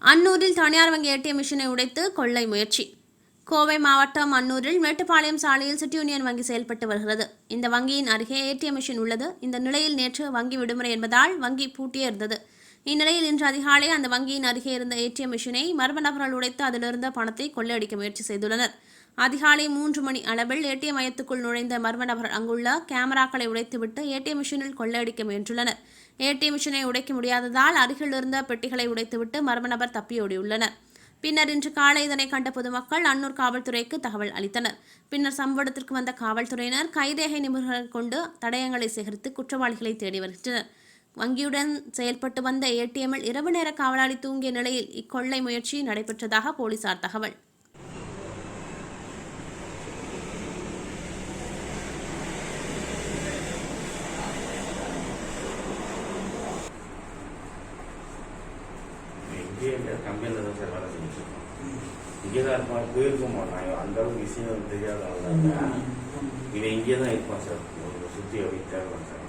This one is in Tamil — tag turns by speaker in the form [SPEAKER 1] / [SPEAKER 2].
[SPEAKER 1] அன்னூரில் தனியார் வங்கி ஏடிஎம் மிஷினை உடைத்து கொள்ளை முயற்சி. கோவை மாவட்டம் அன்னூரில் மேட்டுப்பாளையம் சாலையில் சிட்டி யூனியன் வங்கி செயல்பட்டு வருகிறது. இந்த வங்கியின் அருகே ஏடிஎம் மிஷின் உள்ளது. இந்த நிலையில் நேற்று வங்கி விடுமுறை என்பதால் வங்கி பூட்டியே இருந்தது. இந்நிலையில் இன்று அதிகாலை அந்த வங்கியின் அருகே இருந்த ஏடிஎம் மிஷினை மர்ம நபர்கள் உடைத்து அதிலிருந்த பணத்தை கொள்ளையடிக்க முயற்சி செய்துள்ளனர். அதிகாலை 3 மணி அளவில் ஏடிஎம் மையத்துக்குள் நுழைந்த மர்ம நபர்கள் அங்குள்ள கேமராக்களை உடைத்துவிட்டு ஏடிஎம் மிஷினில் கொள்ளையடிக்க முயன்றுள்ளனர். ஏடிஎம் மிஷினை உடைக்க முடியாததால் அருகில் இருந்த பெட்டிகளை உடைத்துவிட்டு மர்ம நபர் தப்பியோடியுள்ளனர். பின்னர் இன்று காலை இதனை கண்ட பொதுமக்கள் அன்னூர் காவல்துறைக்கு தகவல் அளித்தனர். பின்னர் சம்பவ இடத்திற்கு வந்த காவல்துறையினர் கைரேகை நிபுணர்கள் கொண்டு தடயங்களை சேகரித்து குற்றவாளிகளை தேடி வருகின்றனர். வங்கியுடன் செயல்பட்டு வந்த ஏடிஎம்மில் இரவு நேர காவலாளி தூங்கிய நிலையில் இக்கொள்ளை முயற்சி நடைபெற்றதாக போலீசார் தகவல்.
[SPEAKER 2] கம்பெனியில் தான் சார் வேலை செஞ்சுருக்கோம். இங்கே தான் இருப்பான், போயிருக்க மாட்டான். அந்த அளவுக்கு விஷயம் தெரியாத ஆள் தான். இவன் இங்கே தான் இருப்பான் சார். ஒரு சுற்றி அப்படி தேவைதான் சார்.